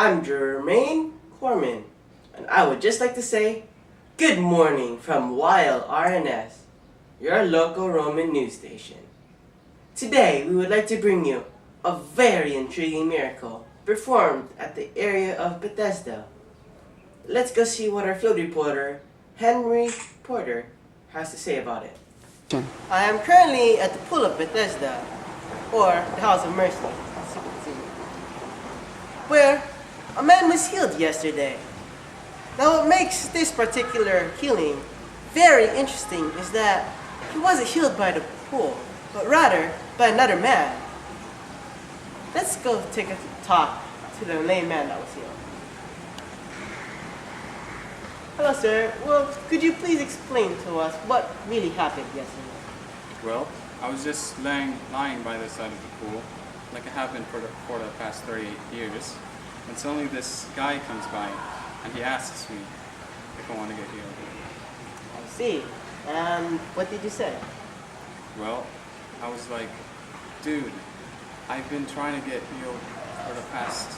I'm Jermaine Corman, and I would just like to say good morning from Wild RNS, your local Roman news station. Today we would like to bring you a very intriguing miracle performed at the area of Bethesda. Let's go see what our field reporter, Henry Porter, has to say about it. I am currently at the pool of Bethesda, or the House of Mercy, as you can see, where a man was healed yesterday. Now what makes this particular healing very interesting is that he wasn't healed by the pool, but rather by another man. Let's go take a talk to the lame man that was healed. Hello sir, well could you please explain to us what really happened yesterday? Well, I was just lying by the side of the pool, like it happened for the past 38 years, and suddenly this guy comes by, and he asks me if I want to get healed. I see. And what did you say? Well, I was like, dude, I've been trying to get healed for the past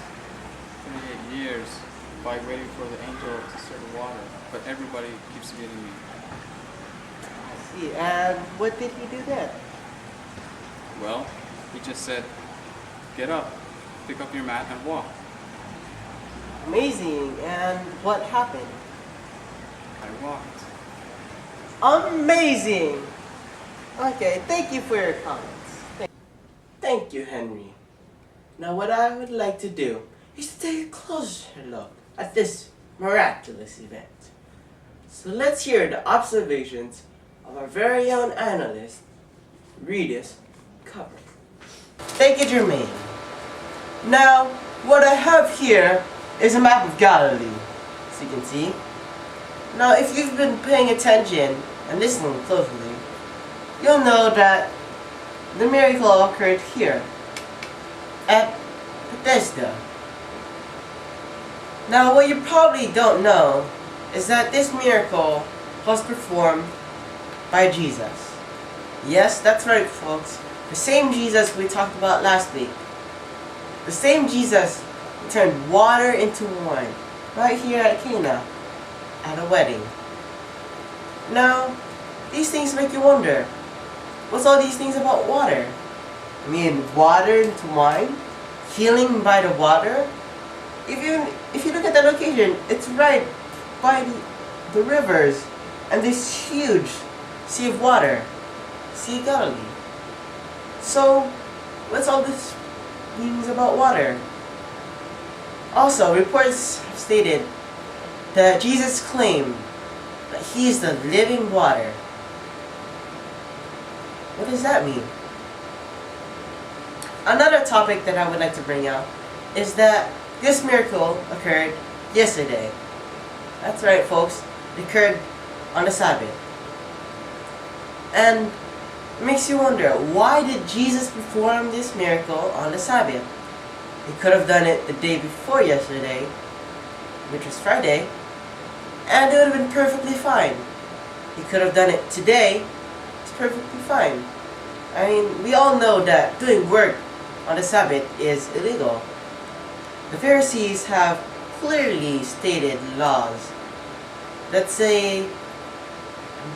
38 years by waiting for the angel to stir the water, but everybody keeps getting me. I see. And what did he do then? Well, he just said, get up, pick up your mat and walk. Amazing. And what happened? I walked. Amazing! Okay, thank you for your comments. Thank you, Henry. Now what I would like to do is to take a closer look at this miraculous event. So let's hear the observations of our very own analyst, Regis Cover. Thank you, Jermaine. Now, what I have here is a map of Galilee, as you can see. Now, if you've been paying attention and listening closely, you'll know that the miracle occurred here, at Bethesda. Now, what you probably don't know is that this miracle was performed by Jesus. Yes, that's right, folks. The same Jesus we talked about last week. The same Jesus who turned water into wine right here at Cana at a wedding. Now, these things make you wonder, what's all these things about water? I mean, water into wine? Healing by the water? If you look at the location, it's right by the rivers and this huge sea of water, Sea of Galilee. So, what's all this means about water? Also, reports have stated that Jesus claimed that he is the living water. What does that mean? Another topic that I would like to bring out is that this miracle occurred yesterday. That's right, folks. It occurred on the Sabbath. And it makes you wonder, why did Jesus perform this miracle on the Sabbath? He could have done it the day before yesterday, which was Friday, and it would have been perfectly fine. He could have done it today, it's perfectly fine. I mean, we all know that doing work on the Sabbath is illegal. The Pharisees have clearly stated laws that say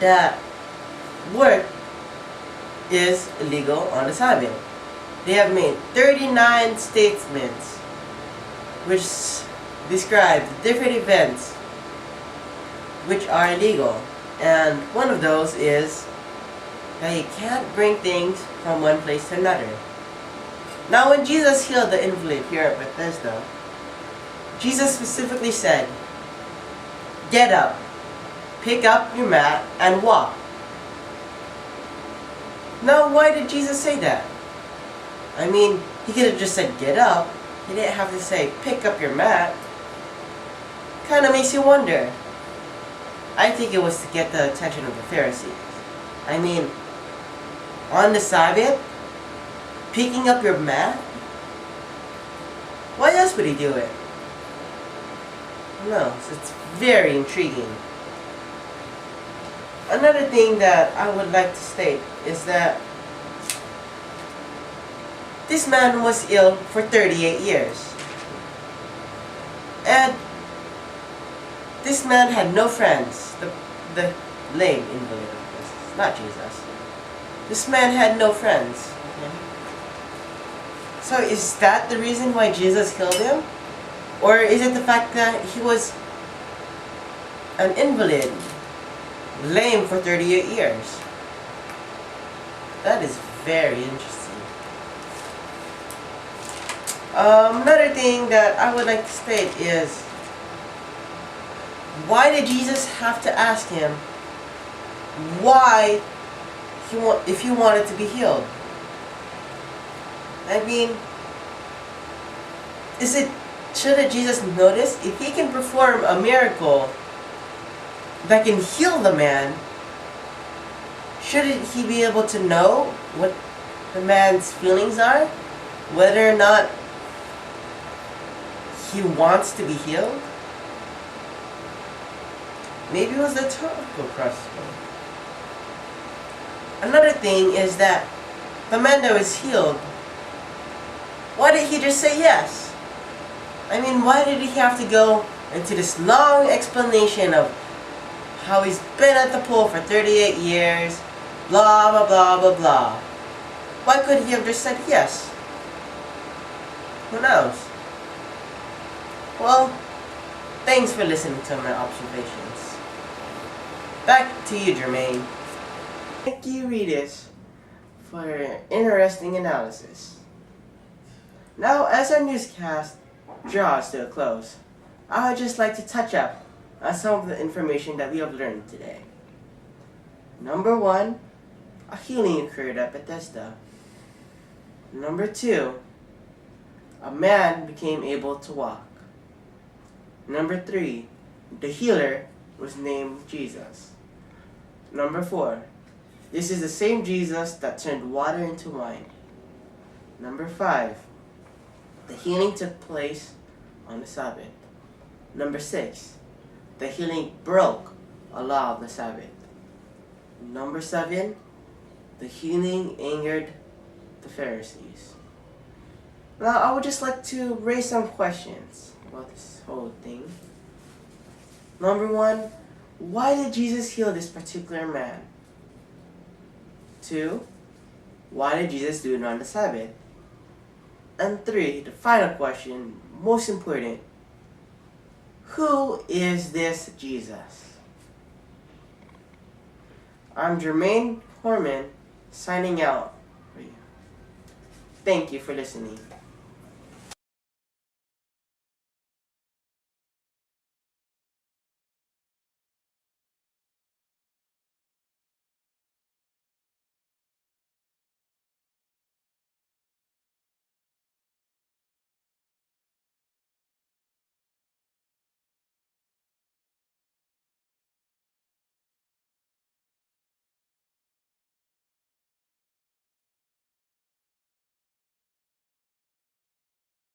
that work is illegal on the Sabbath. They have made 39 statements which describe different events which are illegal. And one of those is that you can't bring things from one place to another. Now when Jesus healed the invalid here at Bethesda, Jesus specifically said, get up, pick up your mat, and walk. Now why did Jesus say that? I mean, he could have just said get up. He didn't have to say pick up your mat. Kinda makes you wonder. I think it was to get the attention of the Pharisees. I mean, on the Sabbath, picking up your mat? Why else would he do it? No, so it's very intriguing. Another thing that I would like to state is that this man was ill for 38 years. And this man had no friends. The lame invalid, of course, not Jesus. This man had no friends. Okay? So is that the reason why Jesus healed him? Or is it the fact that he was an invalid, lame for 38 years? That is very interesting. Another thing that I would like to state is, why did Jesus have to ask him why if he wanted to be healed? I mean, shouldn't Jesus notice if he can perform a miracle that can heal the man? Shouldn't he be able to know what the man's feelings are? Whether or not he wants to be healed? Maybe it was a total question. Another thing is that the man that was healed, why did he just say yes? I mean, why did he have to go into this long explanation of how he's been at the pool for 38 years, blah, blah, blah, blah, blah? Why couldn't he have just said yes? Who knows? Well, thanks for listening to my observations. Back to you, Jermaine. Thank you, readers, for your interesting analysis. Now, as our newscast draws to a close, I would just like to touch up on some of the information that we have learned today. Number 1, a healing occurred at Bethsaida. Number 2, a man became able to walk. Number 3, the healer was named Jesus. Number 4, this is the same Jesus that turned water into wine. Number 5, the healing took place on the Sabbath. Number 6, the healing broke a law of the Sabbath. Number 7, the healing angered the Pharisees. Now, I would just like to raise some questions about this whole thing. Number 1, why did Jesus heal this particular man? 2, why did Jesus do it on the Sabbath? And 3, the final question, most important, who is this Jesus? I'm Jermaine Horman, signing out for you. Thank you for listening.